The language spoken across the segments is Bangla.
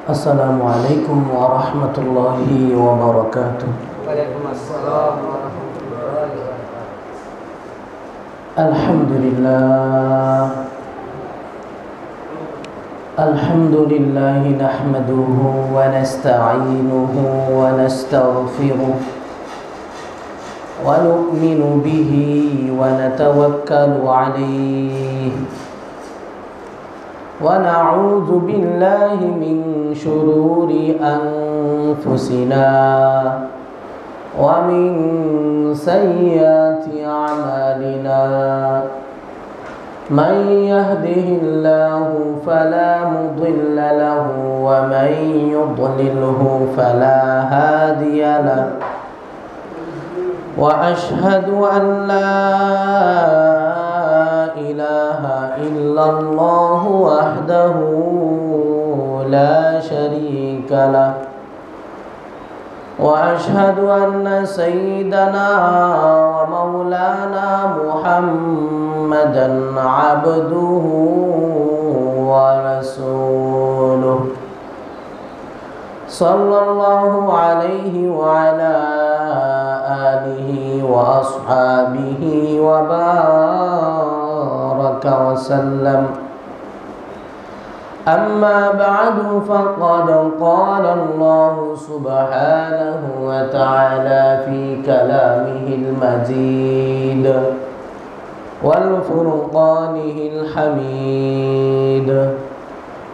السلام عليكم ورحمة الله وبركاته. وعليكم السلام ورحمة الله وبركاته. الحمد لله نحمده ونستعينه ونستغفره ونؤمن به ونتوكل عليه ونعوذ بالله من شرور أنفسنا ومن سيئات أعمالنا. من يهده الله فلا مضل له ومن يضلله فلا هادي له. وأشهد أن لا إله إلا الله وحده لا شريك له. وأشهد أن سيدنا ومولانا محمدا عبده ورسوله صلى الله عليه وعلى آله وأصحابه وبارك وسلم. أما بعد فقد قال الله سبحانه وتعالى في كلامه المجيد والفرقانه الحميد: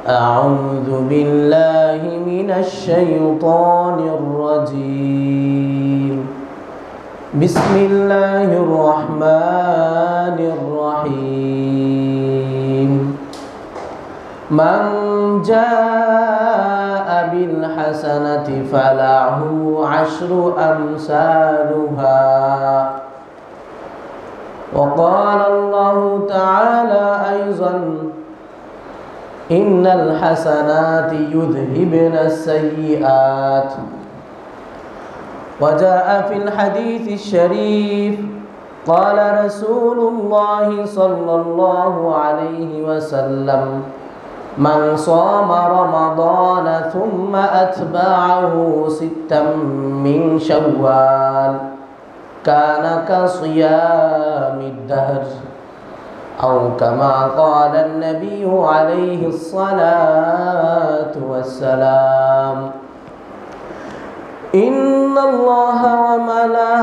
أعوذ بالله من الشيطان الرجيم. بسم الله الرحمن الرحيم. من جاء بالحسنة فله عشر أمثالها. وقال الله تعالى أيضا: إن الحسنات يذهبن السيئات. وجاء في الحديث الشريف: قال رسول الله صلى الله عليه وسلم: من صام رمضان ثم أتبعه ستا من شوال كان كصيام الدهر، أو كما قال النبي عليه الصلاة والسلام. إن الله وملائكته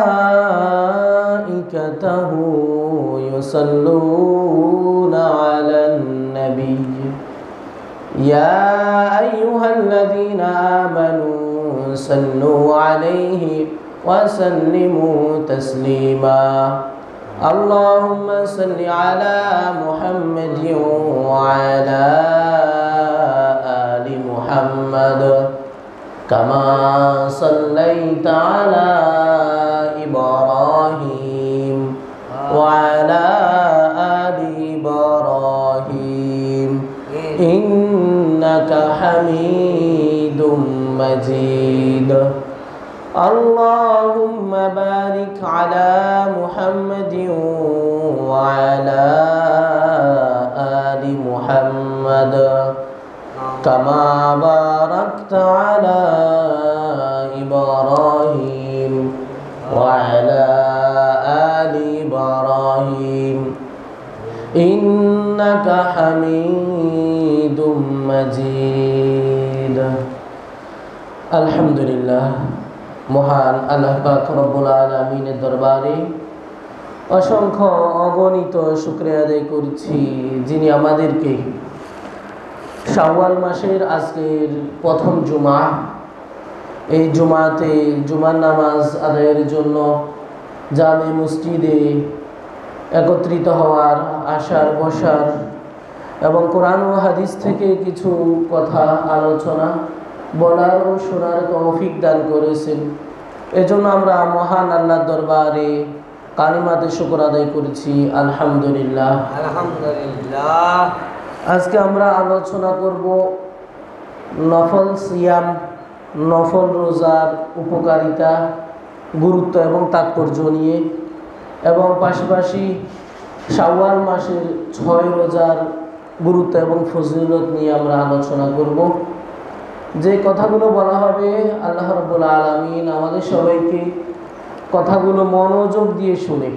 يصلون على النبي يا أيها الذين آمنوا صلوا عليه وسلموا تسليما. اللهم صل على محمد وعلى آل محمد كما صليت على إبراهيم وعلى آل إبراهيم إنك حميد مجيد. اللهم بارك على محمد وعلى آل محمد كما باركت على إبراهيم وعلى آل إبراهيم إنك حميد مجيد. আলহামদুলিল্লাহ, মহান আল্লাহ পাক রব্বুল আলামিনের দরবারে অসংখ্য অগণিত শুকরিয়া আদায় করছি, যিনি আমাদেরকে শাওয়াল মাসের আজকের প্রথম জুমা, এই জুমাতে জুমার নামাজ আদায়ের জন্য জামে মসজিদে একত্রিত হওয়ার, আসার, বসার এবং কোরআন ও হাদিস থেকে কিছু কথা আলোচনা বলার ও শোনার তৌফিক দান করেছেন। এজন্য আমরা মহান আল্লাহর দরবারে কালিমাতে শুকর আদায় করেছি। আলহামদুলিল্লাহ, আলহামদুলিল্লাহ। আজকে আমরা আলোচনা করব নফল সিয়াম, নফল রোজার উপকারিতা, গুরুত্ব এবং তাৎপর্য নিয়ে, এবং পাশাপাশি শাওয়াল মাসের 6 রোজার গুরুত্ব এবং ফজিলত নিয়ে আমরা আলোচনা করব। যে কথাগুলো বলা হবে আল্লাহ রাব্বুল আলামিন আমাদের সবাইকে কথাগুলো মনোযোগ দিয়ে শুনে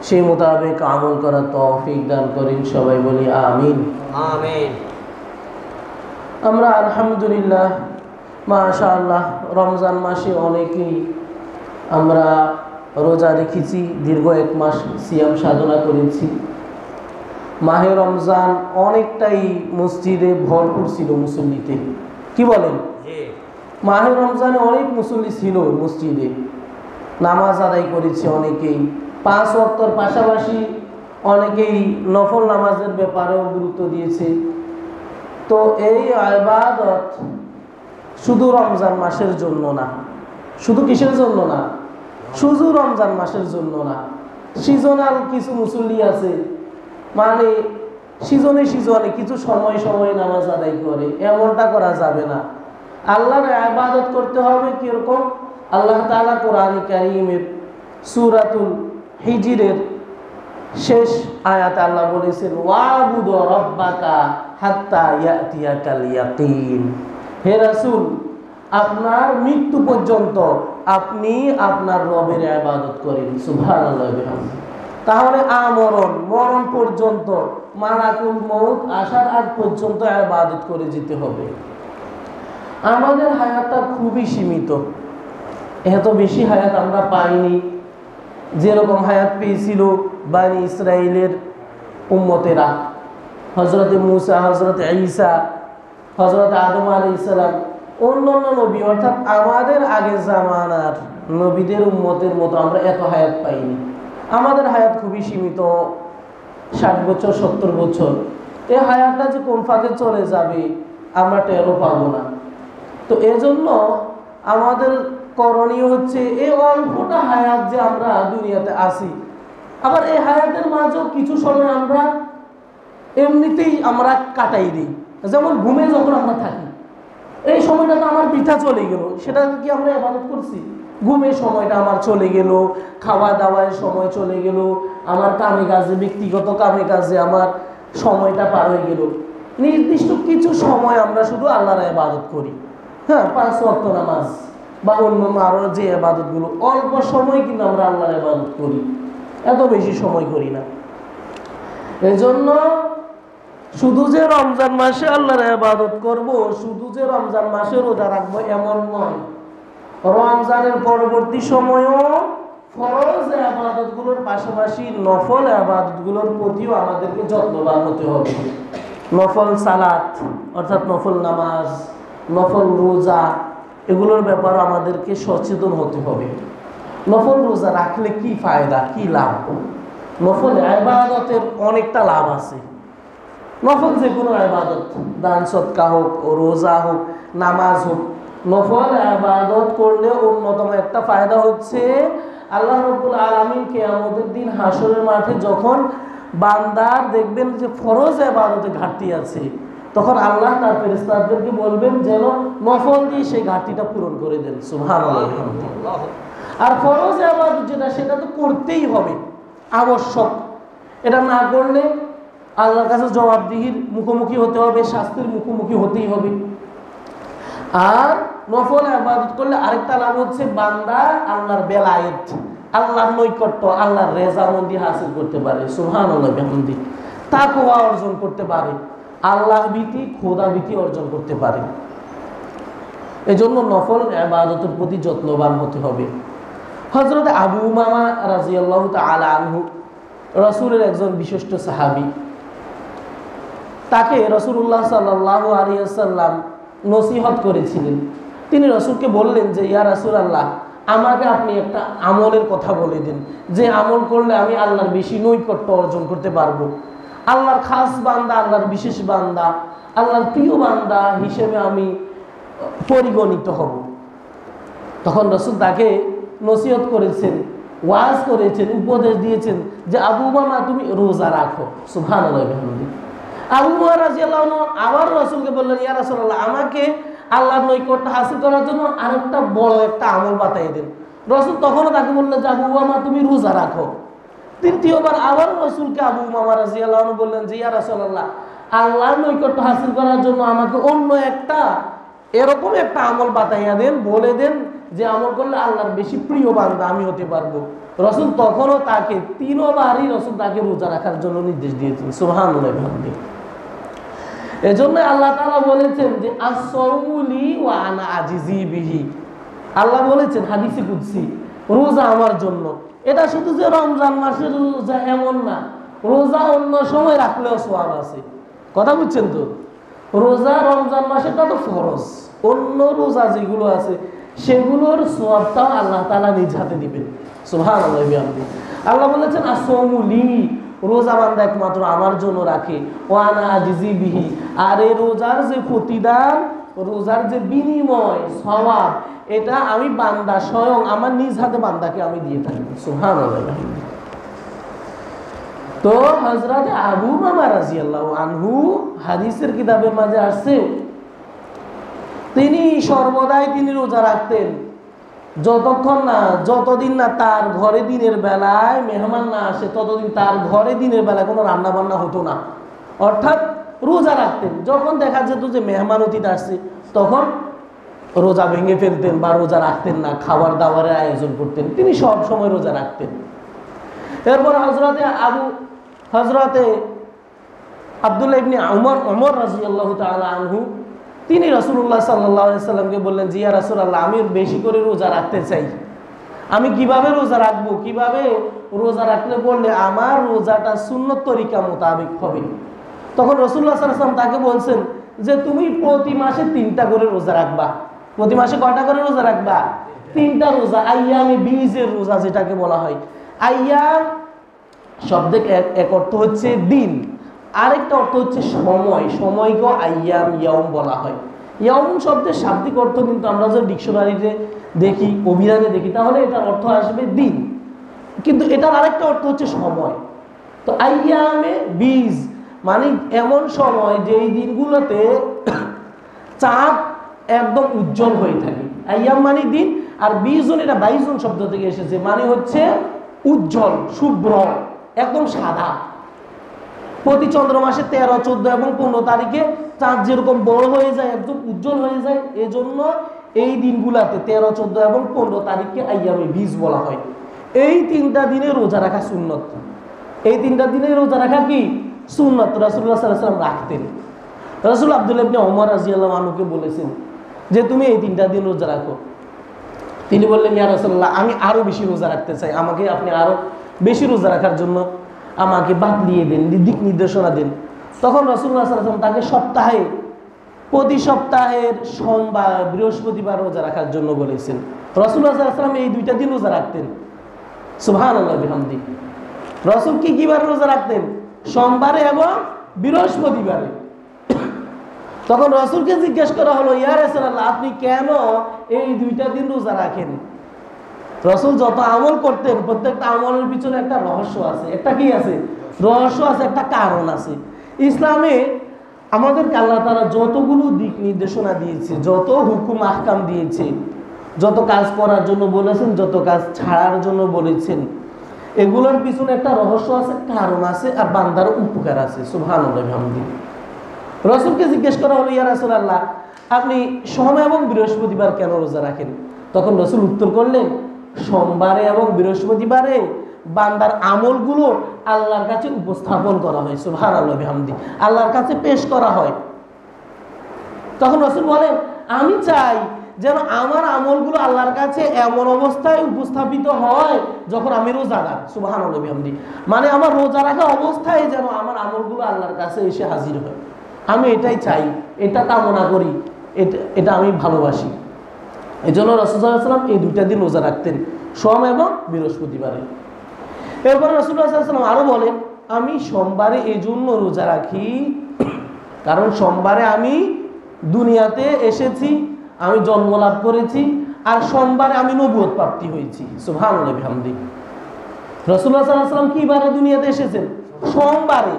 সেই মোতাবেক আমল করার তৌফিক দান করেন। সবাই বলি আমিন। আমিন। আমরা আলহামদুলিল্লাহ মাশাআল্লাহ রমজান মাসে অনেকেই আমরা রোজা রেখেছি, দীর্ঘ 1 মাস সিয়াম সাধনা করেছি। মাহে রমজান অনেকটাই মসজিদে ভরপুর ছিল মুসল্লিতে, কি বলেন? মাহে রমজানে অনেক মুসল্লি ছিল মসজিদে, নামাজ আদায় করেছে অনেকেই, 5 ওয়াক্তের পাশাপাশি অনেকেই নফল নামাজের ব্যাপারেও গুরুত্ব দিয়েছে। তো এই ইবাদত শুধু রমজান মাসের জন্য না, শুধু কিসের জন্য না, শুধু রমজান মাসের জন্য না। সিজনাল কিছু মুসল্লি আছে, মানে সিজনে সিজনে কিছু সময় সময় নামাজ আদায় করে, এমনটা করা যাবে না। আল্লাহর ইবাদত করতে হবে কিরকম? আল্লাহ তাআলা কোরআনে কারীমের সূরাতুল হিজরের শেষ আয়াতে আল্লাহ বলেছেন, ওয়াবুদু রাব্বাকা হাত্তা ইয়াতিয়াকাল ইয়াকিন। হে রাসূল, আপনার মৃত্যু পর্যন্ত আপনি আপনার রবের ইবাদত করেন। সুবহানাল্লাহ। তাহলে মরণ পর্যন্ত, মালাকুল মউত আসার আগ পর্যন্ত ইবাদত করে যেতে হবে। আমাদের হায়াতটা খুবই সীমিত, এত বেশি হায়াত আমরা পাইনি যেরকম হায়াত পেয়েছিল বানি ইসরাইলের উম্মতেরা, হযরত মূসা, হযরত ঈসা, হযরত আদম আলাইহিস সালাম, অন্যান্য নবী, অর্থাৎ আমাদের আগে জামানার নবীদের উম্মতের মতো আমরা এত হায়াত পাইনি। আমাদের হায়াত খুবই সীমিত, 60 বছর 70 বছর। এই হায়াতটা যে কোন ফাঁকে চলে যাবে আমরা টেরও পাবো না। তো এজন্য আমাদের করণীয় হচ্ছে এই অল্পটা হায়াত যে আমরা দুনিয়াতে আসি, আবার এই হায়াতের মাঝেও কিছু সময় আমরা এমনিতেই আমরা কাটাই দিই। যেমন ঘুমে যখন আমরা থাকি, এই সময়টা তো আমার বৃথা চলে গেল, সেটা কি আমরা ইবাদত করছি? ঘুমের সময়টা আমার চলে গেল, খাওয়া দাওয়ার সময় চলে গেল, আমার কামে কাজে, ব্যক্তিগত কামে কাজে আমার সময়টা পার হয়ে গেল। নির্দিষ্ট কিছু সময় আমরা শুধু আল্লাহর ইবাদত করি, হ্যাঁ, 5 ওয়াক্ত নামাজ বা অন্যান্য আরো যে ইবাদতগুলো, অল্প সময় কিন্তু আমরা আল্লাহর ইবাদত করি, এত বেশি সময় করি না। এজন্য শুধু যে রমজান মাসে আল্লাহর ইবাদত করব, শুধু যে রমজান মাসে রোজা রাখবো এমন নয়। রমজানের পরবর্তী সময়ও ফরজ ইবাদতগুলোর পাশাপাশি নফল ইবাদতগুলোর প্রতিও আমাদেরকে যত্নবান হতে হবে। নফল সালাত অর্থাৎ নফল নামাজ, নফল রোজা, এগুলোর ব্যাপারে আমাদেরকে সচেতন হতে হবে। নফল রোজা রাখলে কি ফায়দা, কি লাভ? নফল ইবাদতের অনেকটা লাভ আছে। নফল যে কোনো ইবাদত, দান সদকা হোক, রোজা হোক, নামাজ হোক, নফল ইবাদত করলে অন্যতম একটা ফায়দা হচ্ছে আল্লাহ রাব্বুল আলামিন কিয়ামতের দিন হাসরের মাঠে যখন বান্দার দেখবেন যে ফরজ ইবাদতে ঘাটতি আছে, তখন আল্লাহ তার ফেরেশতাদেরকে বলবেন যেন নফল দিয়ে সেই ঘাটতিটা পূরণ করে দেন। সুবহানাল্লাহ। আর ফরজ ইবাদত যেটা, সেটা তো করতেই হবে, আবশ্যক। এটা না করলে আল্লাহর কাছে জবাবদিহির মুখোমুখি হতে হবে, শাস্তির মুখোমুখি হতেই হবে। আর নফল ইবাদত করলে আরেকটা লাভ হচ্ছে বান্দা আল্লাহর বেলায়েত, আল্লাহর নৈকট্য, আল্লাহর রেজামন্দি হাসিল করতে পারে। সুবহানাল্লাহ বিহামদি। তাকওয়া অর্জন করতে পারে, আল্লাহ ভীতি, খোদা ভীতি অর্জন করতে পারে। এজন্য নফল ইবাদতের প্রতি যত্নবান হতে হবে। হযরত আবু উমামা রাদিয়াল্লাহু তাআলা আনহু রাসূলের একজন বিশিষ্ট সাহাবী, তাকে রাসূলুল্লাহ সাল্লাল্লাহু আলাইহি ওয়াসাল্লাম নসিহত করেছিলেন। তিনি রাসূলকে বললেন যে, ইয়া রাসূলুল্লাহ, আমাকে আপনি একটা আমলের কথা বলে দিন, যে আমল করলে আমি আল্লাহর বেশি নৈকট্য অর্জন করতে পারবো, আল্লাহর খাস বান্দা, আল্লাহর বিশেষ বান্দা, আল্লাহর প্রিয় বান্দা হিসেবে আমি পরিগণিত হব। তখন রাসূল তাকে নসিহত করেছেন, ওয়াজ করেছেন, উপদেশ দিয়েছেন যে আবু উমামা, তুমি রোজা রাখো। সুবহানাল্লাহ। আবু উমামা রাদিয়াল্লাহু আনহু আবার রাসূলকে বললেন, ইয়া রাসূলুল্লাহ, আমাকে আল্লাহর নৈকট্য হাসিল করার জন্য আরেকটা বড় একটা আমল বাতাই দেন। রাসূল তখনও তাকে বললেন যে আবু উমামা, তুমি রোজা রাখো। তৃতীয়বার আবার রাসূলকে আবু উমামা রাদিয়াল্লাহু আনহু বললেন যে, ইয়া রাসূলুল্লাহ, আল্লাহর নৈকট্য হাসিল করার জন্য আমাকে অন্য একটা এরকম একটা আমল বাতাইয়া দেন, বলে দেন যে আমল করলে আল্লাহর বেশি প্রিয় বান্দা আমি হতে পারবো। রসুল তখনও তাকে 3 বারই রসুল তাকে রোজা রাখার জন্য নির্দেশ দিয়েছেন। সুবহানাল্লাহ বিহামদি। এজন্য আল্লাহ তাআলা বলেছেন যে as-সাওমু লি ওয়া আনা আজিজি বিহি। আল্লাহ বলেছেন হাদিসে কুদসি, রোজা আমার জন্য। এটা শুধু যে রমজান মাসের রোজা এমন না, রোজা অন্য সময় রাখলেও সওয়াব আছে। কথা বুঝছেন তো? রোজা রমজান মাসেটা তো ফরজ, অন্য রোজা যেগুলো আছে সেগুলোর সওয়াবটাও আল্লাহ তাআলা নিজ হাতে দিবেন। সুবহানাল্লাহ বিহামদি। আল্লাহ বলেছেন as-সাওমু লি, রোজা বান্দা একমাত্র আমার জন্য রাখে, ওয়া আনা আজিজি বিহি, আর এই রোজার যে প্রতিদান, রোজার যে বিনিময় সওয়াব, এটা আমি বান্দা স্বয়ং আমার নিজ হাতে বান্দাকে আমি দিয়ে থাকি। সুবহানাল্লাহ। তো হযরত আবু মামা রাদিয়াল্লাহু আনহু হাদিসের কিতাবের মাঝে আসছে, তিনি সর্বদাই তিনি রোজা রাখতেন যতদিন না তার ঘরে দিনের বেলায় মেহমান না আসে, ততদিন তার ঘরে দিনের বেলায় কোনো রান্না বান্না হতো না। অর্থাৎ রোজা রাখতেন। যখন দেখা যেত যে মেহমান অতিথি আসছে, তখন রোজা ভেঙে ফেলতেন বা রোজা রাখতেন না, খাবার দাবারের আয়োজন করতেন। তিনি সব সময় রোজা রাখতেন। এরপর হযরতে আব্দুল্লাহ ইবনে ওমর রাদিয়াল্লাহু তাআলা আনহু, তিনি রাসূলুল্লাহ সাল্লাল্লাহু আলাইহি সাল্লামকে বললেন যে ইয়া রাসূলুল্লাহ, আমি বেশি করে রোজা রাখতে চাই, আমি কিভাবে রোজা রাখবো, কিভাবে রোজা রাখলে বললে আমার রোজাটা সুন্নত তরিকা মোতাবেক হবে। তখন রাসূলুল্লাহ সাল্লাল্লাহু আলাইহি সাল্লাম তাকে বলছেন যে তুমি প্রতি মাসে 3টা করে রোজা রাখবা। প্রতি মাসে কয়টা করে রোজা রাখবা? 3টা রোজা। আইয়ামে বীজের রোজা যেটাকে বলা হয়। আইয়াম শব্দের এক অর্থ হচ্ছে দিন, আরেকটা অর্থ হচ্ছে সময়। সময়কেও আইয়াম ইয়াউম বলা হয়। ইয়াউম শব্দের শাব্দিক অর্থ কিন্তু আমরা যদি ডিকশনারিতে দেখি, অভিধানে দেখি, তাহলে এটার অর্থ আসবে দিন, কিন্তু এটার আরেকটা অর্থ হচ্ছে সময়। তো আইয়ামে বীজ মানে এমন সময় যেই দিনগুলোতে চাঁদ একদম উজ্জ্বল হয়ে থাকে। আইয়াম মানে দিন, আর বীজন এটা বাইজন শব্দ থেকে এসেছে, মানে হচ্ছে উজ্জ্বল, শুভ্র, একদম সাদা। প্রতি চন্দ্র মাসে 13, 14 এবং 15 তারিখে চাঁদ যেরকম বড় হয়ে যায়, একদম উজ্জ্বল হয়ে যায়, এজন্য এই দিনগুলাতে 13, 14 এবং 15 তারিখকে আইয়ামে বীজ বলা হয়। এই 3টা দিনে রোজা রাখা সুন্নত। এই 3টা দিনে রোজা রাখা কি সুন্নত। রাসূলুল্লাহ সাল্লাল্লাহু আলাইহি ওয়াসাল্লাম রাখতেন। রাসূল আব্দুল্লাহ ইবনে ওমর রাদিয়াল্লাহু আনহুকে বলেছেন যে তুমি এই 3টা দিন রোজা রাখো। তিনি বললেন ইয়া রাসূলুল্লাহ, আমি আরো বেশি রোজা রাখতে চাই, আমাকে আপনি আরো বেশি রোজা রাখার জন্য আমাকে বাতলিয়ে দেন, দিক নির্দেশনা দেন। তখন রাসূলুল্লাহ সাল্লাল্লাহু আলাইহি ওয়াসাল্লাম তাকে প্রতি সপ্তাহের সোমবার, বৃহস্পতিবার রোজা রাখার জন্য বলেছেন। রাসূলুল্লাহ সাল্লাল্লাহু আলাইহি ওয়াসাল্লাম এই 2টা দিন রোজা রাখতেন। সুবহানাল্লাহ বিহামদি। রাসূল কি বার রোজা রাখতেন? সোমবারে এবং বৃহস্পতিবারে। তখন রাসূলকে জিজ্ঞেস করা হলো, ইয়া রাসূলুল্লাহ, আপনি কেন এই 2টা দিন রোজা রাখেন? রাসূল যত আমল করতেন, প্রত্যেকটা আমলের পিছনে একটা রহস্য আছে। একটা কি আছে? রহস্য আছে, একটা কারণ আছে। ইসলামে আমাদেরকে আল্লাহ তাআলা যতগুলো দিক নির্দেশনা দিয়েছে, যত হুকুম আহকাম দিয়েছে, যত কাজ করার জন্য বলেছেন, যত কাজ ছাড়ার জন্য বলেছেন, এগুলোর পিছনে একটা রহস্য আছে, কারণ আছে, আর বান্দার উপকার আছে। সুবহানাল্লাহ বিহামদি। রাসূলকে জিজ্ঞেস করা হলো, ইয়া রাসূলুল্লাহ, আপনি সোম এবং বৃহস্পতিবার কেন রোজা রাখেন? তখন রাসূল উত্তর করলেন, সোমবারে এবং বৃহস্পতিবারে বান্দার আমলগুলো আল্লাহর কাছে উপস্থাপন করা হয়। সুবহানাল্লাহ বিহামদি। আল্লাহর কাছে পেশ করা হয়। তখন রাসূল বলেন, আমি চাই যেন আমার আমলগুলো আল্লাহর কাছে এমন অবস্থায় উপস্থাপিত হয় যখন আমি রোজাদার। সুবহানাল্লাহ বিহামদি। মানে আমার রোজা রাখা অবস্থায় যেন আমার আমলগুলো আল্লাহর কাছে এসে হাজির হয়। আমি এটাই চাই, এটা কামনা করি, এটা আমি ভালোবাসি। এই জন্য রাসূলুল্লাহ সাল্লাল্লাহু আলাইহি ওয়াসাল্লাম এই 2টা দিন রোজা রাখতেন, সোম এবং বৃহস্পতিবারে। এরপর রাসূলুল্লাহ সাল্লাল্লাহু আলাইহি ওয়াসাল্লাম আরো বলেন, আমি সোমবারে এই জন্য রোজা রাখি কারণ সোমবারে আমি দুনিয়াতে এসেছি, আমি জন্ম লাভ করেছি, আর সোমবারে আমি নবুয়ত প্রাপ্তি হয়েছি। সুবহানাল্লাহ বিহামদি। রাসূলুল্লাহ সাল্লাল্লাহু আলাইহি ওয়াসাল্লাম কি বারে দুনিয়াতে এসেছেন? সোমবারে।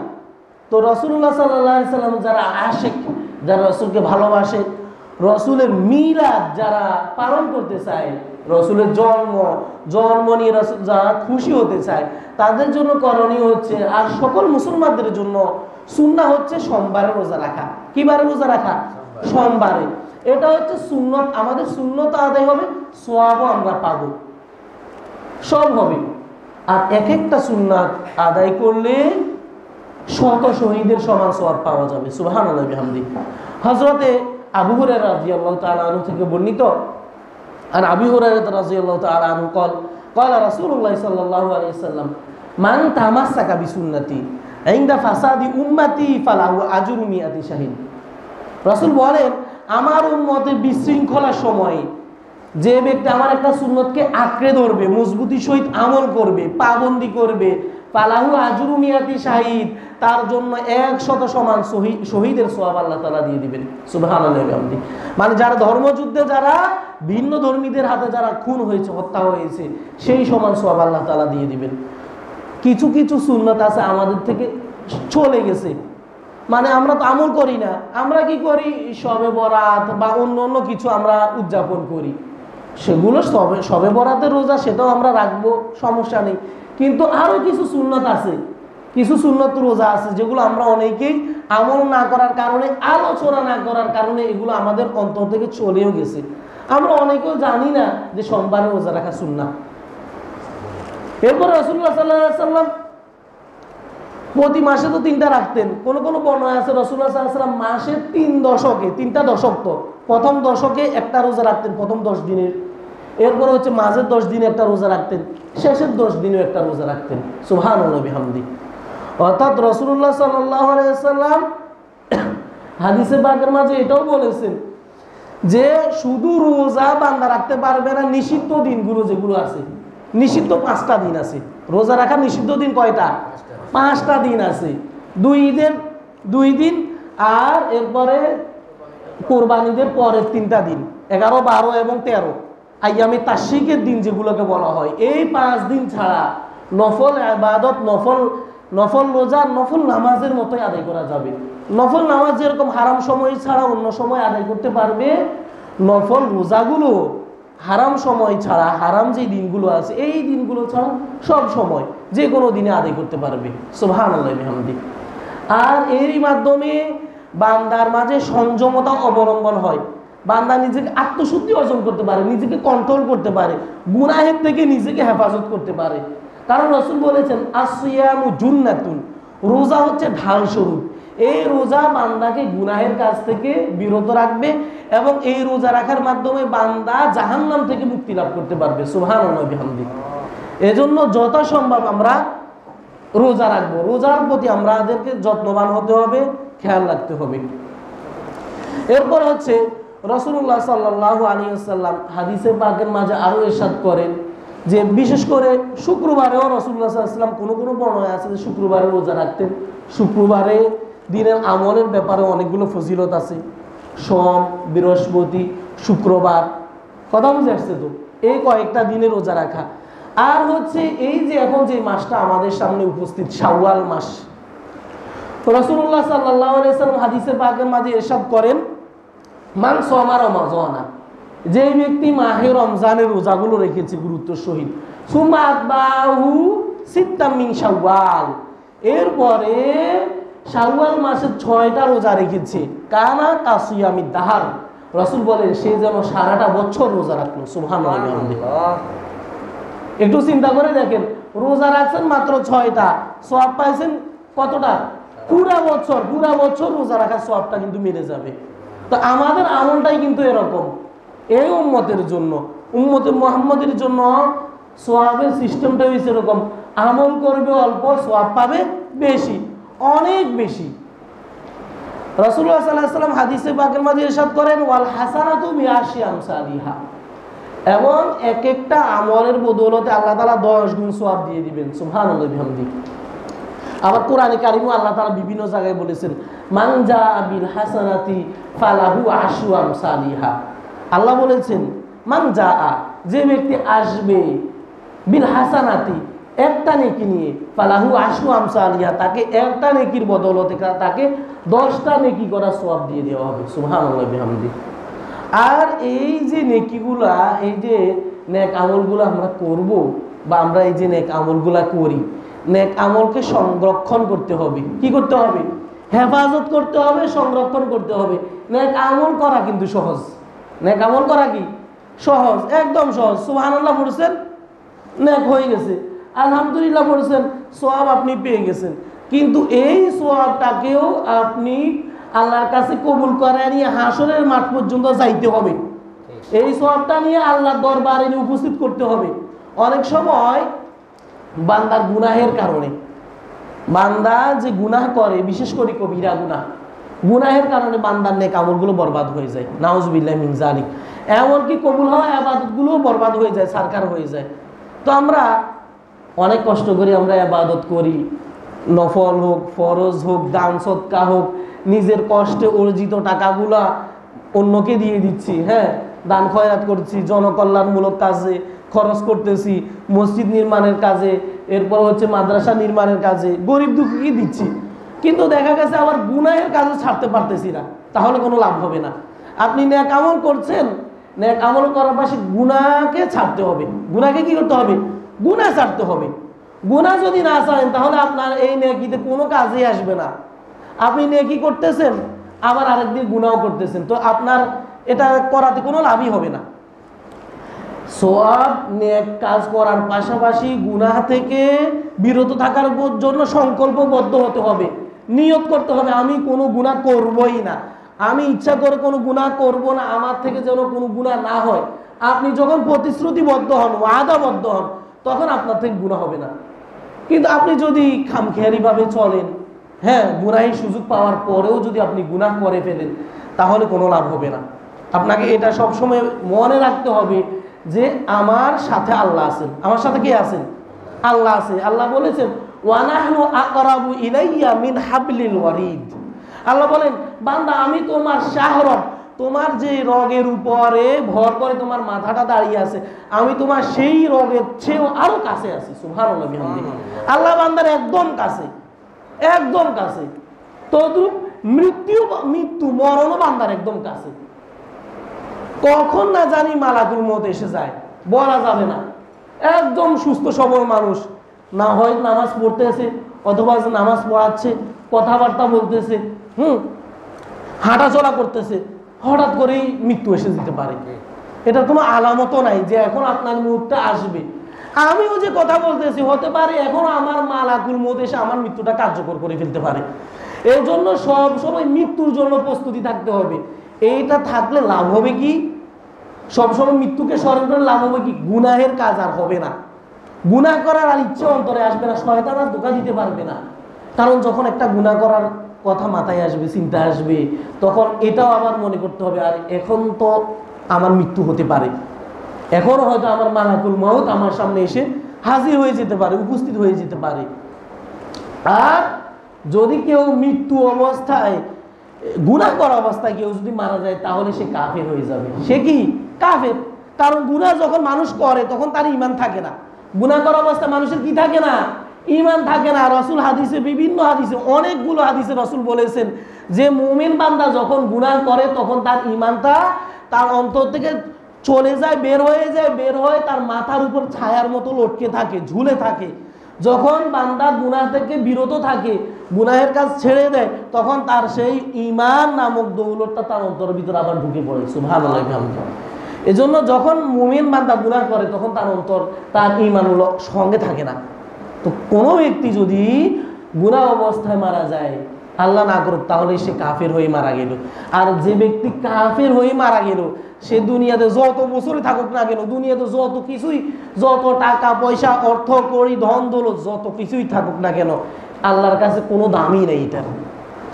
তো রাসূলুল্লাহ সাল্লাল্লাহু আলাইহি ওয়াসাল্লাম যারা আশিক, যারা রাসূলকে ভালোবাসে, রাসূলের মিলাদ যারা পালন করতে চায়, রাসূলের জন্ম নিয়ে রাসূল যারা খুশি হতে চায়, তাদের জন্য করণীয় হচ্ছে, আর সকল মুসলমানদের জন্য সুন্নাহ হচ্ছে সোমবারে রোজা রাখা। কি বারে রোজা রাখা? সোমবারে। এটা হচ্ছে সুন্নত, আমাদের সুন্নত আদায় হবে, সওয়াবও আমরা পাবো, সব হবে। আর এক একটা সুন্নাত আদায় করলে শত শহীদের সমান সওয়াব পাওয়া যাবে। সুবহানাল্লাহি ওয়া বিহামদিহি। হযরতে আবু হুরায়রা রাদিয়াল্লাহু তাআলা আনহু থেকে বর্ণিত, আর আবু হুরায়রা রাদিয়াল্লাহু তাআলা আনহু قال قال رسول الله صلى الله عليه وسلم من تمسك بسنتي عند فساد امتي فله اجر 100 শাহীদ। রাসূল বলেন, আমার উম্মতের বিশৃঙ্খলার সময় যে ব্যক্তি আমার একটা সুন্নতকে আঁকড়ে ধরবে, মজবুতি সহিত আমল করবে, পাবন্দি করবে, ফালাহু আজরু 100 শাহীদ, তার জন্য 100 সমান শহীদের সওয়াব আল্লাহ তাআলা দিয়ে দিবেন। সুবহানাল্লাহি ওয়া বিহামদিহি। মানে যারা ধর্মযুদ্ধে, যারা ভিন্ন ধর্মীদের হাতে যারা খুন হয়েছে, হত্যা হয়েছে, সেই সমান সওয়াব আল্লাহ তাআলা দিয়ে দিবেন। কিছু কিছু সুন্নাত আছে আমাদের থেকে চলে গেছে, মানে আমরা তো আমল করি না, আমরা কি করি, শবে বরাত বা অন্য অন্য কিছু আমরা উদযাপন করি, সেগুলো শবে বরাতের রোজা, সেটাও আমরা রাখবো, সমস্যা নেই। কিন্তু আরো কিছু সুন্নত আছে, কিছু সুন্নত রোজা আছে যেগুলো আমরা অনেকেই আমল না করার কারণে, আলোচনা না করার কারণে এগুলো আমাদের অন্তর থেকে চলেও গেছে। আমরা অনেকেও জানি না যে সোমবারে রোজা রাখা সুন্নাত। এরপর রাসূলুল্লাহ সাল্লাল্লাহু আলাইহি ওয়াসাল্লাম প্রতি মাসে তো 3টা রাখতেন। কোন কোন বর্ণনা আছে রাসূলুল্লাহ সাল্লাল্লাহু আলাইহি ওয়াসাল্লাম মাসে 3 দশকে, 3টা দশক, তো প্রথম দশকে একটা রোজা রাখতেন, প্রথম 10 দিনের। এরপর হচ্ছে মাঝের 10 দিনে একটা রোজা রাখতেন, শেষের 10 দিনেও একটা রোজা রাখতেন। সুবহানাল্লাহি বিহামদিহি। অর্থাৎ রাসূলুল্লাহ সাল্লাল্লাহু আলাইহি ওয়াসাল্লাম হাদিসে পাকের মাঝে এটাও বলেছেন যে শুধু রোজা বান্দা রাখতে পারবে না, নিষিদ্ধ দিনগুলো যেগুলো আছে, নিষিদ্ধ 5টা দিন আছে। রোজা রাখার নিষিদ্ধ দিন কয়টা? 5টা দিন আছে। 2 ঈদের 2 দিন, আর এরপরে কোরবানিদের পরের 3টা দিন, 11, 12 এবং 13 আইয়ামে তাশরিকের দিন যেগুলোকে বলা হয়। এই 5 দিন ছাড়া নফল ইবাদত, নফল রোজা নফল নামাজের মতোই আদায় করা যাবে। নফল নামাজ যেরকম হারাম সময় ছাড়া অন্য সময় আদায় করতে পারবে, নফল রোজাগুলো হারাম সময় ছাড়া, হারাম যে দিনগুলো আছে এই দিনগুলো ছাড়া সব সময় যে কোনো দিনে আদায় করতে পারবে। সুবহানাল্লাহি বিহামদিহি। আর এরই মাধ্যমে বান্দার মাঝে সংযমতা অবলম্বন হয়, বান্দা নিজেকে আত্মশুদ্ধি অর্জন করতে পারে, নিজেকে কন্ট্রোল করতে পারে, গুনাহের থেকে নিজেকে হেফাজত করতে পারে। কারণ রাসূল বলেছেন, আসিয়ামু জুন্নাতুন, রোজা হচ্ছে ঢাল স্বরূপ। এই রোজা বান্দাকে গুনাহের কাছ থেকে বিরত রাখবে এবং এই রোজা রাখার মাধ্যমে বান্দা জাহান্নাম থেকে মুক্তি লাভ করতে পারবে। সুবহানাল্লাহি বিহামদিহি। এজন্য যথাসম্ভব আমরা রোজা রাখবো, রোজার প্রতি আমাদেরকে যত্নবান হতে হবে, খেয়াল রাখতে হবে। এরপর হচ্ছে রাসূলুল্লাহ সাল্লাল্লাহু আলাইহি ওয়াসাল্লাম হাদিসে পাকের মাঝে আরো ইরশাদ করেন যে বিশেষ করে শুক্রবারেও রাসূলুল্লাহ সাল্লাল্লাহু আলাইহি ওয়াসাল্লাম কোনো বর্ণনায় আছে যে শুক্রবারে রোজা রাখতেন। শুক্রবারে দিনের আমলের ব্যাপারে অনেকগুলো ফজিলত আছে, সোম, বৃহস্পতি, শুক্রবার, কথা বুঝে আসছে তো, এই কয়েকটা দিনে রোজা রাখা। আর হচ্ছে এই যে এখন যে মাসটা আমাদের সামনে উপস্থিত, শাওয়াল মাস, রাসূলুল্লাহ সাল্লাল্লাহু আলাইহি ওয়াসাল্লাম হাদিসে পাকের মাঝে ইরশাদ করেন, মান সামা রমাযানা, যে ব্যক্তি মাহে রমজানের রোজাগুলো রেখেছে গুরুত্ব সহিত, সুম্মা আতবাহু সিত্তাম মিন শাওয়াল, এরপরে শাওয়াল মাসের 6টা রোজা রেখেছে, কানা কাসিয়ামিদ দাহার, রাসূল বলেন সে যেন সারাটা বছর রোজা রাখলো। সুবহানাল্লাহ। একটু চিন্তা করে দেখেন, রোজা রাখছেন মাত্র 6টা, সওয়াব পাইছেন কতটা? পুরা বছর রোজা রাখার সওয়াবটা কিন্তু মিলে যাবে। তো আমাদের আমলটাই কিন্তু এরকম, এই উম্মতের জন্য, উম্মতে মুহাম্মাদের জন্য সওয়াবের সিস্টেমটা হয়েছে এরকম, আমল করবে অল্প, সওয়াব পাবে বেশি, অনেক বেশি। রাসূলুল্লাহ সাল্লাল্লাহু আলাইহি ওয়াসাল্লাম হাদিসে পাকের মাঝে ইরশাদ করেন, ওয়াল হাসানাতু বিআশরি আমসালিহা, এবং এক একটা আমলের বদৌলতে আল্লাহ তাআলা 10 গুণ সওয়াব দিয়ে দিবেন। সুবহানাল্লাহি বিহামদিহি। আবার কোরআনে কারিমে আল্লাহ তাআলা বিভিন্ন জায়গায় বলেছেন, মান জাআ বিল হাসানাতি ফালাহু আশরু আমসালিহা, আল্লাহ বলেছেন মান জাআ, যে ব্যক্তি আসবে, বিল হাসানাতি, একটা নেকি নিয়ে, ফালাহু আশরু আমসালিহা, তাকে একটা নেকির বদৌলতে তাকে 10টা নেকি করার সওয়াব দিয়ে দেওয়া হবে। সুবহানাল্লাহি বিহামদিহি। আর এই যে নেকিগুলা, এই যে নেক আমলগুলো আমরা করব, বা আমরা এই যে নেক আমলগুলা করি, নেক আমলকে সংরক্ষণ করতে হবে। কি করতে হবে? হেফাজত করতে হবে, সংরক্ষণ করতে হবে। নেক আমল করা কিন্তু সহজ। নেক আমল করা কি সহজ, একদম সহজ। সুবহানাল্লাহ পড়ছেন, নেক হয়ে গেছে। আলহামদুলিল্লাহ পড়ছেন, সওয়াব আপনি পেয়ে গেছেন। কিন্তু এই সওয়াবটাকেও আপনি আল্লাহর কাছে কবুল করে নিয়ে হাসরের মাঠ পর্যন্ত যাইতে হবে। এই সওয়াবটা নিয়ে আল্লাহর দরবারে নিয়ে উপস্থিত করতে হবে। অনেক সময় বান্দার গুনাহের কারণে, বান্দা যে গুনাহ করে, বিশেষ করে কবিরা গুনাহ, গুনাহের কারণে বান্দার নেক আমলগুলো বরবাদ হয়ে যায়। নাউজুবিল্লাহি মিন যালিক। এমনকি কবুল হওয়া ইবাদতগুলোও বরবাদ হয়ে যায়, সারকার হয়ে যায়। তো আমরা অনেক কষ্ট করে আমরা ইবাদত করি, নফল হোক, ফরজ হোক, দান সদকা হোক, নিজের কষ্টে অর্জিত টাকাগুলা অন্যকে দিয়ে দিচ্ছি, হ্যাঁ, দান খয়রাত করছি, জনকল্যাণমূলক কাজে খরচ করতেছি, মসজিদ নির্মাণের কাজে, এরপর হচ্ছে মাদ্রাসা নির্মাণের কাজে, গরিব দুঃখীকে দিচ্ছি। কিন্তু দেখা গেছে আবার গুনাহের কাজও ছাড়তে পারতেছি না, তাহলে কোনো লাভ হবে না। আপনি নেক আমল করছেন, নেক আমল করার পাশে গুনাহকে ছাড়তে হবে। গুনাহকে কি করতে হবে? গুনাহ ছাড়তে হবে। গুনাহ যদি না ছাড়েন তাহলে আপনার এই নেকিতে কোনো কাজেই আসবে না। আপনি নেকি করতেছেন, আবার আরেকদিন গুনাহ করতেছেন, তো আপনার এটা করাতে কোনো লাভই হবে না। সওয়াব নেক কাজ করার পাশাপাশি গুনাহ থেকে বিরত থাকার জন্য সংকল্পবদ্ধ হতে হবে, নিয়ত করতে হবে আমি কোনো গুনাহ করবই না, আমি ইচ্ছা করে কোনো গুনাহ করব না, আমার থেকে যেন কোনো গুনাহ না হয়। আপনি যখন প্রতিশ্রুতিবদ্ধ হন, ওয়াদাবদ্ধ হন, তখন আপনার থেকে গুনাহ হবে না। কিন্তু আপনি যদি খামখেয়ালিভাবে চলেন, হ্যাঁ, গুনাহের সুযোগ পাওয়ার পরেও যদি আপনি গুনাহ করে ফেলেন, তাহলে কোনো লাভ হবে না। আপনাকে এটা সবসময় মনে রাখতে হবে যে আমার সাথে আল্লাহ আছেন। আমার সাথে কে আছেন? আল্লাহ আছে। আল্লাহ বলেছেন ওয়া নাহনু আকরাবু ইলাইয়া মিন হাবলিল ওয়ারিদ। আল্লাহ বলেন বান্দা আমি তোমার শাহরগ, তোমার যে রগের উপরে ভর করে তোমার মাথাটা দাঁড়িয়ে আছে, আমি তোমার সেই রগের চেয়েও আরো কাছে আছি। সুবহানাল্লাহ বিহামদিহি। আল্লাহ বান্দার একদম কাছে, একদম কাছে। তদ্রূপ মৃত্যু মরণও বান্দার একদম কাছে। কখন না জানি মালাকুল মউত এসে যায়, বলা যাবে না। একদম সুস্থ সবল মানুষ, না হয় নামাজ পড়তেছে, অথবা নামাজ পড়াচ্ছে, কথাবার্তা বলতেছে, হাঁটাচলা করতেছে, হঠাৎ করেই মৃত্যু এসে যেতে পারে। এটা কোনো আলামতও নাই যে এখন আপনার মুহূর্তে আসবে। আমিও যে কথা বলতেছি, হতে পারে এখন আমার মালাকুল মউত এসে আমার মৃত্যুটা কার্যকর করে ফেলতে পারে। এই জন্য সব সময় মৃত্যুর জন্য প্রস্তুতি থাকতে হবে। এইটা থাকলে লাভ হবে কি? সবসময় মৃত্যুকে স্মরণ করে লাভ হবে কি? গুনাহের কাজ আর হবে না, গুনাহ করার আর ইচ্ছে অন্তরে আসবে না, শয়তান আর ধোঁকা দিতে পারবে না। কারণ যখন একটা গুনাহ করার কথা মাথায় আসবে, চিন্তা আসবে, তখন এটাও আবার মনে করতে হবে আর এখন তো আমার মৃত্যু হতে পারে, এখন হয়তো আমার মালাকুল মউত আমার সামনে এসে হাজির হয়ে যেতে পারে, উপস্থিত হয়ে যেতে পারে। আর যদি কেউ মৃত্যু অবস্থায়, গুনাহ করা অবস্থায় কেউ যদি মারা যায়, তাহলে সে কাফের হয়ে যাবে। সে কি? কাফের। কারণ গুনাহ যখন মানুষ করে তখন তার ঈমান থাকে না। গুনাহ করা অবস্থায় মানুষের কি থাকে না? ঈমান থাকে না। রাসূল হাদিসে, বিভিন্ন হাদিসে, অনেকগুলো হাদিসে রাসূল বলেছেন যে মুমিন বান্দা যখন গুনাহ করে তখন তার ঈমানটা তার অন্তর থেকে চলে যায়, বের হয়ে যায়, বের হয়ে তার মাথার উপর ছায়ার মতো লটকে থাকে, ঝুলে থাকে। যখন বান্দা গুনাহ থেকে বিরত থাকে, গুনাহের কাজ ছেড়ে দেয়, তখন তার সেই ঈমান নামক দৌলতটা তার অন্তরের ভিতরে আবার ঢুকে পড়ে। সুবহানাল্লাহ বিহামদিহি। এজন্য যখন মুমিন বান্দা গুনাহ করে তখন তার অন্তর, তার ঈমান সঙ্গে থাকে না। তো কোনো ব্যক্তি যদি গুনাহ অবস্থায় মারা যায়, আল্লাহ না করুক, তাহলে সে কাফের হয়ে মারা গেল। আর যে ব্যক্তি কাফের হয়ে মারা গেল, সে দুনিয়াতে যত বছরে থাকুক না কেন, দুনিয়াতে যত কিছুই, যত টাকা পয়সা, অর্থ কড়ি, ধন দৌলত, যত কিছুই থাকুক না কেন, আল্লাহর কাছে কোনো দামই নেই এটার।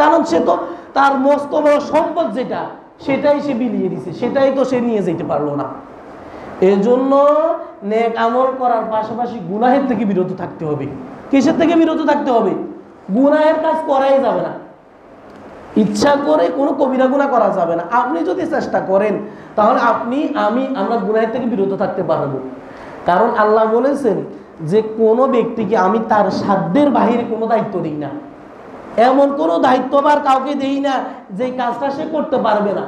কারণ সে তো তার মস্ত বড় সম্পদ যেটা, সেটাই সে বিলিয়ে দিছে, সেটাই তো সে নিয়ে যেতে পারলো না। এজন্য নেক আমল করার পাশাপাশি গুনাহের থেকে বিরত থাকতে হবে। কিসের থেকে বিরত থাকতে হবে? গুনাহের কাজ করাই যাবে না, ইচ্ছা করে কোনো কবিরা গুনাহ করা যাবে না। আপনি যদি চেষ্টা করেন তাহলে আমরা গুনাহের থেকে বিরত থাকতে পারবো। কারণ আল্লাহ বলেছেন যে কোনো ব্যক্তিকে আমি তার সাধ্যের বাহিরে কোনো দায়িত্ব দিই না, এমন কোনো দায়িত্বভার কাউকে দেই না যে কাজটা সে করতে পারবে না।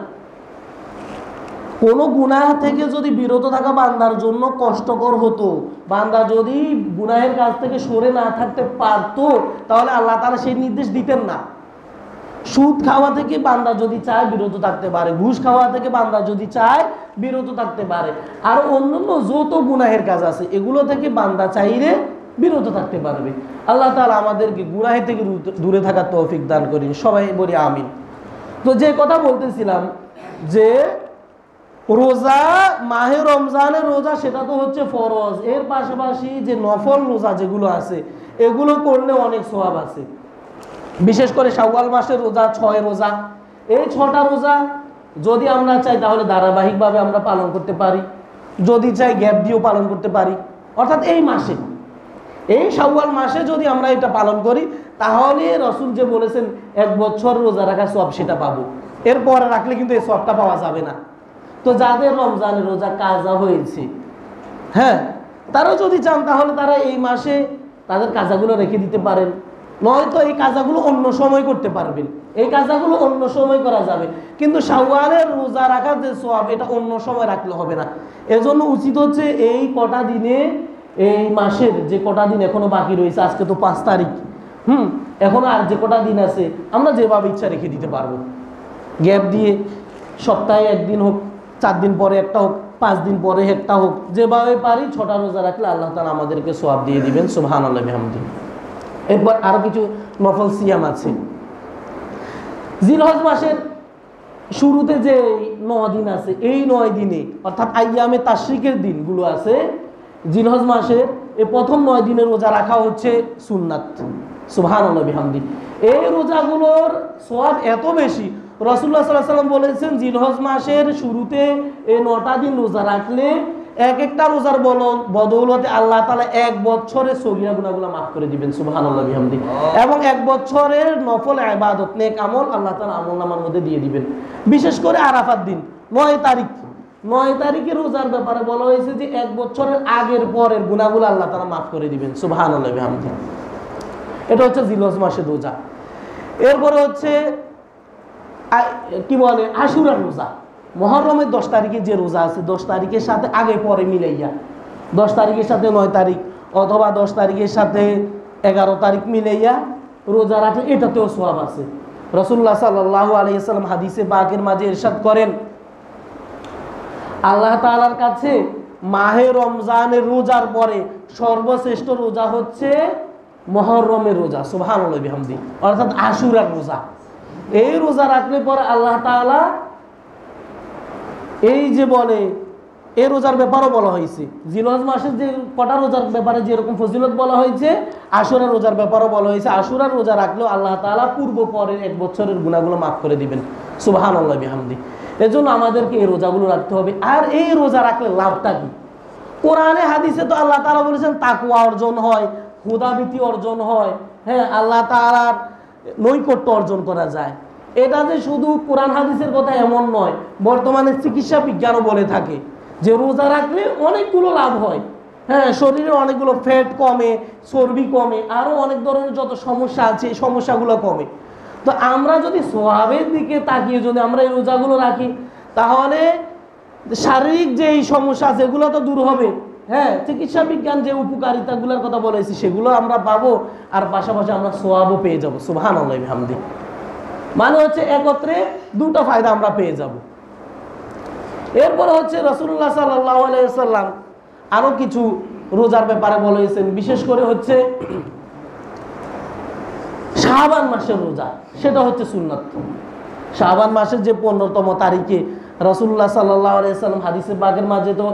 কোনো গুনাহ থেকে যদি বিরত থাকা বান্দার জন্য কষ্টকর হতো, বান্দা যদি গুনাহের কাজ থেকে সরে না থাকতে পারতো, তাহলে আল্লাহ তাআলা সেই নির্দেশ দিতেন না। সুদ খাওয়া থেকে বান্দা যদি চায় বিরত থাকতে পারে, ঘুষ খাওয়া থেকে বান্দা যদি চায় বিরত থাকতে পারে, আর অন্যান্য যত গুনাহের কাজ আছে এগুলো থেকে বান্দা চাইলে বিরত থাকতে পারবে। আল্লাহ তাআলা আমাদেরকে গুনাহের থেকে দূরে থাকার তৌফিক দান করেন, সবাই বলি আমিন। তো যে কথা বলতেছিলাম যে রোজা, মাহে রমজানের রোজা সেটা তো হচ্ছে ফরজ, এর পাশাপাশি যে নফল রোজা যেগুলো আছে এগুলো করলে অনেক সওয়াব আছে। বিশেষ করে শাওয়াল মাসের রোজা 6 রোজা, এই 6টা রোজা যদি আমরা চাই তাহলে ধারাবাহিকভাবে আমরা পালন করতে পারি, যদি চাই গ্যাপ দিয়েও পালন করতে পারি। অর্থাৎ এই মাসে, এই শাওয়াল মাসে যদি আমরা এটা পালন করি তাহলে রাসূল যে বলেছেন 1 বছর রোজা রাখা সওয়াব সেটা পাবো, এরপরে রাখলে কিন্তু এই সওয়াবটা পাওয়া যাবে না। তো যাদের রমজানের রোজা কাজা হয়েছে, হ্যাঁ, তারাও যদি চান তাহলে তারা এই মাসে তাদের কাজাগুলো রেখে দিতে পারেন, নয়তো এই কাজাগুলো অন্য সময় করতে পারবেন। এই কাজাগুলো অন্য সময় করা যাবে, কিন্তু শাওয়ালের রোজা রাখার যে সওয়াব এটা অন্য সময় রাখলে হবে না। এজন্য উচিত হচ্ছে এই কটা দিনে, এই মাসের যে কটা দিন এখনো বাকি রয়েছে, আজকে তো 5 তারিখ, এখনো আর যে কটা দিন আছে আমরা যেভাবে ইচ্ছা রেখে দিতে পারবো, গ্যাপ দিয়ে সপ্তাহে 1 দিন হোক, 4 দিন পরে একটা হোক, 5 দিন পরে একটা হোক, যেভাবে পারি 6টা রোজা রাখলে আল্লাহ তাআলা আমাদেরকে সওয়াব দিয়ে দিবেন। সুবহানাল্লাহি ওয়া বিহামদিহি। এরপর আরো কিছু নফল সিয়াম আছে। জিলহজ মাসের শুরুতে যে 9 দিন আছে, এই 9 দিনে অর্থাৎ আইয়ামে তাশরিকের দিনগুলো আছে, জিলহজ মাসের এই প্রথম 9 দিনের রোজা রাখা হচ্ছে সুন্নাত। সুবহানাল্লাহি ওয়া বিহামদিহি। এই রোজাগুলোর সওয়াব এত বেশি, রাসূলুল্লাহ সাল্লাল্লাহু আলাইহি ওয়াসাল্লাম বলেছেন জিলহজ মাসের শুরুতে এই 9টা দিন রোজা রাখলে এক একটা রোজার বদৌলতে আল্লাহ তাআলা 1 বছরের সগীরা গুনাহগুলো মাফ করে দিবেন। সুবহানাল্লাহি ওয়া বিহামদিহি। এবং 1 বছরের নফল ইবাদত, নেক আমল আল্লাহ তাআলা আমলনামার মধ্যে দিয়ে দিবেন। বিশেষ করে আরাফার দিন 9 তারিখ, 9 তারিখে রোজার ব্যাপারে বলা হয়েছে যে 1 বছরের আগের পরের গুনাহগুলো আল্লাহ তাআলা মাফ করে দিবেন। সুবহানাল্লাহি ওয়া বিহামদিহি। এটা হচ্ছে জিলহজ মাসের রোজা। এরপরে হচ্ছে কি বলে আশুরার রোজা। মুহররমের 10 তারিখে যে রোজা আছে, 10 তারিখের সাথে আগে পরে মিলাইয়া, 10 তারিখের সাথে 9 তারিখ অথবা 10 তারিখের সাথে 11 তারিখ মিলাইয়া রোজা রাখলে এটাতেও সওয়াব আছে। রাসূলুল্লাহ সাল্লাল্লাহু আলাইহি ওয়াসাল্লাম হাদিসে পাকের মাঝে ইরশাদ করেন, আল্লাহ তাআলার কাছে মাহে রমজানের রোজার পরে সর্বশ্রেষ্ঠ রোজা হচ্ছে মুহররমের রোজা। সুবহানাল্লাহি ওয়া বিহামদিহি। অর্থাৎ আশুরার রোজা। এই রোজা রাখলে পরে আল্লাহ তাআলা এই যে বলে, এই রোজার ব্যাপারও বলা হয়েছে, জিলহজ মাসের যে কটা রোজার ব্যাপারে যেরকম ফজিলত বলা হয়েছে, আশুরা রোজার ব্যাপারও বলা হয়েছে। আশুরার রোজা রাখলেও আল্লাহ তাআলা পূর্ব পরের 1 বছরের গুনাহগুলো মাফ করে দিবেন। সুবহানাল্লাহি বিহামদিহি। এজন্য আমাদেরকে এই রোজাগুলো রাখতে হবে। আর এই রোজা রাখলে লাভটা কি? কোরআনে হাদিসে তো আল্লাহ তাআলা বলেছেন তাকওয়া অর্জন হয়, খোদাভীতি অর্জন হয়, হ্যাঁ, আল্লাহ তাআলার নৈকট্য অর্জন করা যায়। এটা যে শুধু কোরআন হাদিসের কথা এমন নয়, বর্তমানে চিকিৎসা বিজ্ঞানও বলে থাকে যে রোজা রাখলে অনেকগুলো লাভ হয়। হ্যাঁ, শরীরে অনেকগুলো ফ্যাট কমে, চর্বি কমে, আরও অনেক ধরনের যত সমস্যা আছে এই সমস্যাগুলো কমে। তো আমরা যদি সওয়াবের দিকে তাকিয়ে যদি আমরা এই রোজাগুলো রাখি তাহলে শারীরিক যে এই সমস্যা যেগুলো তো দূর হবে, হ্যাঁ, চিকিৎসা বিজ্ঞান যে উপকারিতাগুলোর কথা বলেছি সেগুলো আমরা পাবো, আর পাশাপাশি আমরা সওয়াবও পেয়ে যাবো। সুবহানাল্লাহি বিহামদিহি। মানে হচ্ছে একত্রে দুটো ফায়দা আমরা পেয়ে যাব। এরপরে হচ্ছে রাসূলুল্লাহ সাল্লাল্লাহু আলাইহি ওয়াসাল্লাম আরো কিছু রোজার ব্যাপারে বলেছেন, বিশেষ করে হচ্ছে শাবান মাসের রোজা, সেটা হচ্ছে সুন্নাত। শাবান মাসের যে 15তম তারিখে রাসূলুল্লাহ সাল্লাল্লাহু আলাইহি ওয়াসাল্লাম হাদিসে পাকের মাঝে তো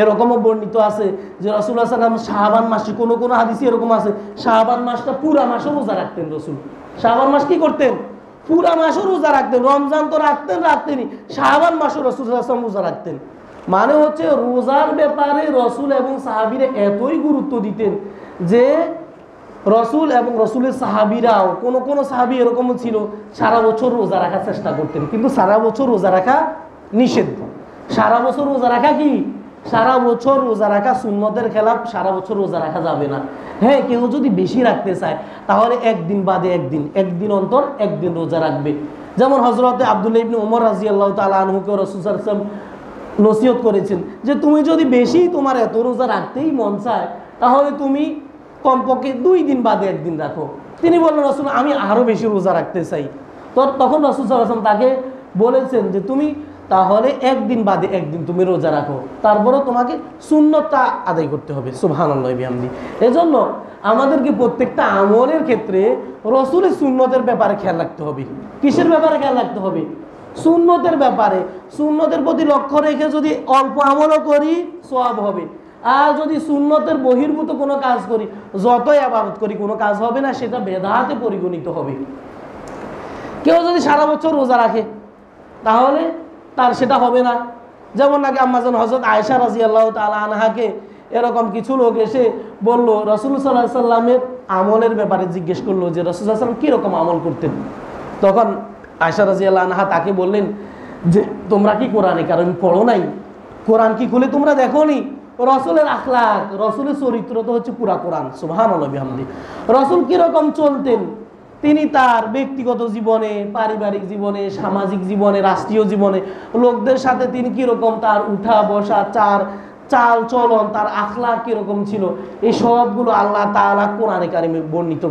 এরকমও বর্ণিত আছে যে রাসূলুল্লাহ সাল্লাল্লাহু আলাইহি ওয়াসাল্লাম শাবান মাসে কোনো হাদিসে এরকম আছে শাবান মাসটা পুরা মাসও রোজা রাখতেন। রাসূল শাবান মাস কি করতেন? পুরা মাসও রোজা রাখতেন। রমজান তো রাখতেনই, শাবান মাসও রাসূল সাল্লাল্লাহু আলাইহি ওয়াসাল্লাম রোজা রাখতেন। মানে হচ্ছে রোজার ব্যাপারে রাসূল এবং সাহাবীরা এতই গুরুত্ব দিতেন যে রাসূল এবং রাসূলের সাহাবীরাও কোনো সাহাবী এরকমও ছিল সারা বছর রোজা রাখার চেষ্টা করতেন, কিন্তু সারা বছর রোজা রাখা নিষিদ্ধ। সারা বছর রোজা রাখা কি? সারা বছর রোজা রাখা সুন্নতের খেলাফ, সারা বছর রোজা রাখা যাবে না। হ্যাঁ, কেউ যদি বেশি রাখতে চায় তাহলে একদিন বাদে একদিন অন্তর একদিন রোজা রাখবে। যেমন হযরতে আব্দুল্লাহ ইবনে ওমর রাদিয়াল্লাহু তাআলা আনহুকে রাসূল সাল্লাল্লাহু আলাইহি ওয়াসাল্লাম নসিহত করেছেন যে তুমি যদি বেশি তোমার এত রোজা রাখতেই মন চায় তাহলে তুমি কমপক্ষে 2 দিন বাদে একদিন রাখো। তিনি বললেন রাসূল আমি আরো বেশি রোজা রাখতে চাই। তখন রাসূল সাল্লাল্লাহু আলাইহি ওয়াসাল্লাম তাকে বলেছেন যে তুমি তাহলে একদিন বাদে একদিন তুমি রোজা রাখো, তারপরও তোমাকে সুন্নতটা আদায় করতে হবে। সুবহানাল্লাহ বিহামদি। এজন্য আমাদেরকে প্রত্যেকটা আমলের ক্ষেত্রে রসুলের সুন্নতের ব্যাপারে খেয়াল রাখতে হবে। কিসের ব্যাপারে খেয়াল রাখতে হবে? সুন্নতের ব্যাপারে। সুন্নতের প্রতি লক্ষ্য রেখে যদি অল্প আমলও করি সওয়াব হবে, আর যদি সুন্নতের বহির্ভূত কোনো কাজ করি, যতই ইবাদত করি কোনো কাজ হবে না, সেটা বেদাতে পরিগণিত হবে। কেউ যদি সারা বছর রোজা রাখে তাহলে তার সেটা হবে না। যেমন নাকি আম্মাজান হযরত আয়েশা রাদিয়াল্লাহু তাআলা আনহাকে এরকম কিছু লোক এসে বলল, রাসূল সাল্লাল্লাহু আলাইহি সাল্লামের আমলের ব্যাপারে জিজ্ঞেস করলো যে রাসূল সাল্লাল্লাহু আলাইহি সাল্লাম কীরকম আমল করতেন। তখন আয়েশা রাদিয়াল্লাহু আনহা তাকে বললেন যে তোমরা কি কোরআনে কারণ পড়ো নাই? কোরআন কি খুলে তোমরা দেখো নি? রসুলের আখলাক, রসুলের চরিত্র তো হচ্ছে পুরা কোরআন। সুবহানাল্লাহ বিহামদি। রসুল কীরকম চলতেন, তিনি তার ব্যক্তিগত জীবনে, পারিবারিক জীবনে, সামাজিক জীবনে, রাষ্ট্রীয় জীবনে লোকদের সাথে তিনি কীরকম, তার উঠা বসা, চাল চলন, তার আখলাক কীরকম ছিল, এই সবগুলো আল্লাহ তাআলা কোরআনে কারিমে বর্ণিত,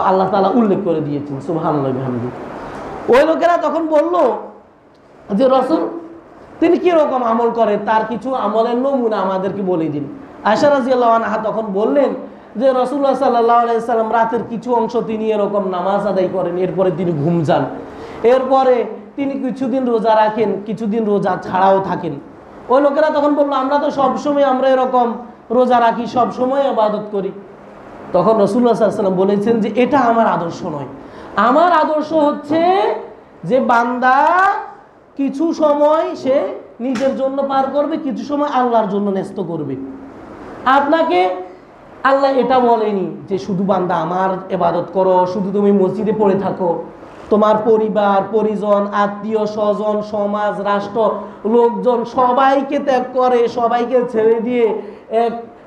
আল্লাহ তাআলা উল্লেখ করে দিয়েছেন। সুবহানাল্লাহ বিহামদি। ওই লোকেরা তখন বলল যে রসুল তিনি কীরকম আমল করে, তার কিছু আমলের নমুনা আমাদেরকে বলে দিন। আয়েশা রাদিয়াল্লাহু আনহা তখন বললেন যে রাসূলুল্লাহ সাল্লাল্লাহু আলাইহি সাল্লাম রাতের কিছু অংশ তিনি এরকম নামাজ আদায় করেন, এরপরে তিনি ঘুম যান, এরপরে তিনি কিছুদিন রোজা রাখেন, কিছুদিন রোজা ছাড়াও থাকেন। ওই লোকেরা তখন বললো আমরা তো সবসময় আমরা এরকম রোজা রাখি, সবসময় ইবাদত করি। তখন রাসূলুল্লাহ সাল্লাল্লাহু আলাইহি সাল্লাম বলেছেন যে এটা আমার আদর্শ নয়। আমার আদর্শ হচ্ছে যে বান্দা কিছু সময় সে নিজের জন্য পার করবে, কিছু সময় আল্লাহর জন্য ন্যস্ত করবে। আপনাকে আল্লাহ এটা বলেনি যে শুধু বান্দা আমার ইবাদত করো, শুধু তুমি মসজিদে পড়ে থাকো, তোমার পরিবার পরিজন, আত্মীয় স্বজন, সমাজ, রাষ্ট্র, লোকজন সবাইকে ত্যাগ করে, সবাইকে ছেড়ে দিয়ে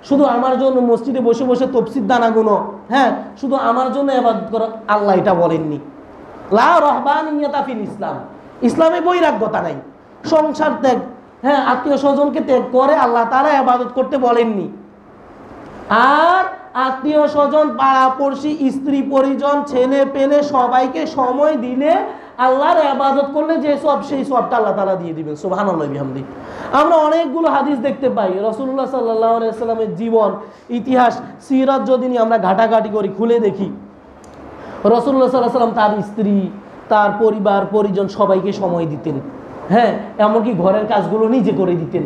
শুধু আমার জন্য মসজিদে বসে বসে তাফসীর দানা গুনো, হ্যাঁ শুধু আমার জন্য ইবাদত করো, আল্লাহ এটা বলেননি। লা রাহবানিয়াতা ফিল ইসলাম, ইসলামে বৈরাগ্যতা নাই, সংসার ত্যাগ, হ্যাঁ আত্মীয় স্বজনকে ত্যাগ করে আল্লাহ তাআলা ইবাদত করতে বলেননি। আর আত্মীয় স্বজন, পাড়া পড়শি, স্ত্রী পরিজন, ছেলে পেলে সবাইকে সময় দিলে আল্লাহর ইবাদত করলে যে সব, সেই সবটা আল্লাহ তাআলা দিয়ে দিবেন। সুবহানাল্লাহ বিহামদি। আমরা অনেকগুলো হাদিস দেখতে পাই রাসূলুল্লাহ সাল্লাল্লাহু আলাইহি ওয়াসাল্লামের জীবন ইতিহাস সিরাত যদি আমরা ঘাটাঘাটি করি, খুলে দেখি, রাসূলুল্লাহ সাল্লাল্লাহু আলাইহি ওয়াসাল্লাম তার স্ত্রী, তার পরিবার পরিজন সবাইকে সময় দিতেন, হ্যাঁ এমনকি ঘরের কাজগুলো নিজে করে দিতেন,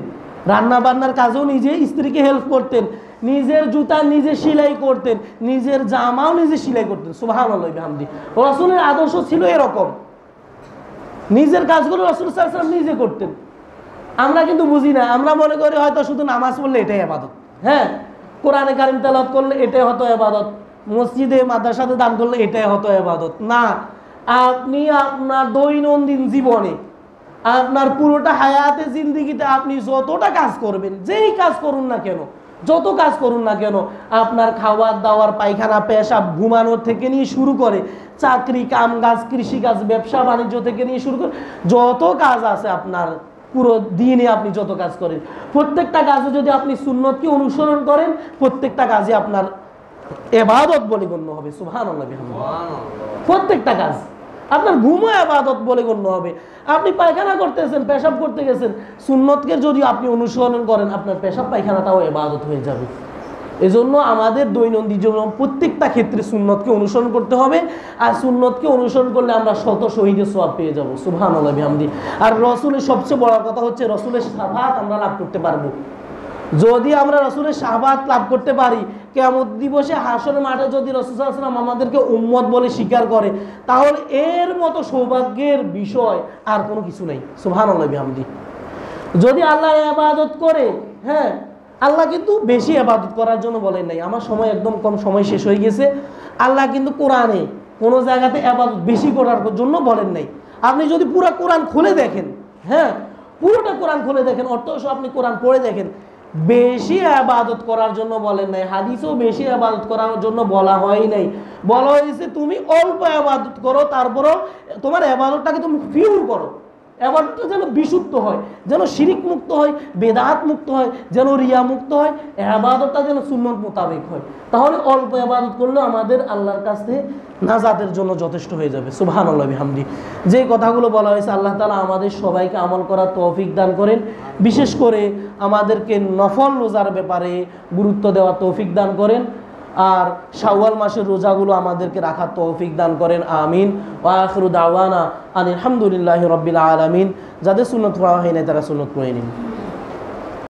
রান্না বান্নার কাজেও নিজে স্ত্রীকে হেল্প করতেন, নিজের জুতা নিজে সেলাই করতেন, নিজের জামাও নিজে সেলাই করতেন। সুবহানাল্লাহ বিহামদি। রাসূলের আদর্শ ছিল এরকম, নিজের কাজগুলো রাসূল সাল্লাল্লাহু আলাইহি ওয়াসাল্লাম নিজে করতেন। আমরা কিন্তু বুঝি না, আমরা মনে করি হয়তো শুধু নামাজ পড়লে এটাই ইবাদত, হ্যাঁ কোরআনে কারিম তেলাওয়াত করলে এটাই হতো ইবাদত, মসজিদে মাদ্রাসাতে দান করলে এটাই হতো ইবাদত। না, আপনি আপনার দৈনন্দিন জীবনে, আপনার পুরোটা হায়াতে জিন্দেগিতে আপনি যতটা কাজ করবেন, যেই কাজ করুন না কেন, যত কাজ করুন না কেন, আপনার খাওয়ার দাওয়ার, পায়খানা পেশাব, ঘুমানোর থেকে নিয়ে শুরু করে চাকরি কাম কাজ, কৃষিকাজ, ব্যবসা বাণিজ্য থেকে নিয়ে শুরু করে যত কাজ আছে আপনার পুরো দিনে আপনি যত কাজ করেন, প্রত্যেকটা কাজে যদি আপনি সুন্নতকে অনুসরণ করেন, প্রত্যেকটা কাজে আপনার ইবাদত বলে গণ্য হবে। সুবহানাল্লাহ বিহামদিহি। প্রত্যেকটা কাজ আপনার ঘুমও ইবাদত বলে গণ্য হবে। আপনি পায়খানা করতেছেন, পেশাব করতে গেছেন, সুন্নতকে যদি আপনি অনুসরণ করেন, আপনার পেশাব পায়খানাটাও ইবাদত হয়ে যাবে। এজন্য আমাদের দৈনন্দিন জীবন প্রত্যেকটা ক্ষেত্রে সুন্নতকে অনুসরণ করতে হবে, আর সুন্নতকে অনুসরণ করলে আমরা শত শহীদের সওয়াব পেয়ে যাব। সুবহানাল্লাহ বিহামদিহি। আর রাসূলের সবচেয়ে বড় কথা হচ্ছে রাসূলের শাফাআত আমরা লাভ করতে পারবো। যদি আমরা রাসূলের শাফাআত লাভ করতে পারি, কিয়ামত দিবসে হাশরের মাঠে যদি রাসূল সাল্লাল্লাহু আলাইহি ওয়াসাল্লাম আমাদেরকে উম্মত বলে স্বীকার করে, তাহলে এর মতো সৌভাগ্যের বিষয় আর কোনো কিছু নেই। সুবহানাল্লাহ বিহামদিহি। যদি আল্লাহর ইবাদত করে, হ্যাঁ আল্লাহ কিন্তু বেশি ইবাদত করার জন্য বলেন নাই। আমার সময় একদম কম, সময় শেষ হয়ে গেছে। আল্লাহ কিন্তু কোরআনে কোনো জায়গাতে ইবাদত বেশি করার জন্য বলেন নাই। আপনি যদি পুরো কোরআন খুলে দেখেন, হ্যাঁ পুরোটা কোরআন খুলে দেখেন, অর্থ আপনি কোরআন পড়ে দেখেন, বেশি ইবাদত করার জন্য বলেন নাই। হাদিসেও বেশি ইবাদত করার জন্য বলা হয় নাই, বলা হয়েছে তুমি অল্প ইবাদত করো, তারপরও তোমার ইবাদতটাকে তুমি ফিউর করো, এবাদতটা যেন বিশুদ্ধ হয়, যেন শিরিক মুক্ত হয়, বেদাত মুক্ত হয়, যেন রিয়া মুক্ত হয়, এবাদতটা যেন সুন্নত মোতাবেক হয়। তাহলে অল্প এবাদত করলেও আমাদের আল্লাহর কাছে নাজাতের জন্য যথেষ্ট হয়ে যাবে। সুবহানাল্লাহ বিহামদি। যে কথাগুলো বলা হয়েছে আল্লাহ তাআলা আমাদের সবাইকে আমল করার তৌফিক দান করেন, বিশেষ করে আমাদেরকে নফল রোজার ব্যাপারে গুরুত্ব দেওয়ার তৌফিক দান করেন, আর শাওয়াল মাসের রোজাগুলো আমাদেরকে রাখার তৌফিক দান করেন। আমিন। ওয়া আখিরু দাওয়ানা আলহামদুলিল্লাহি রাব্বিল আলামিন। যাদের সুন্নত পড়া হয় না তারা সুন্নত পড়ে নিন।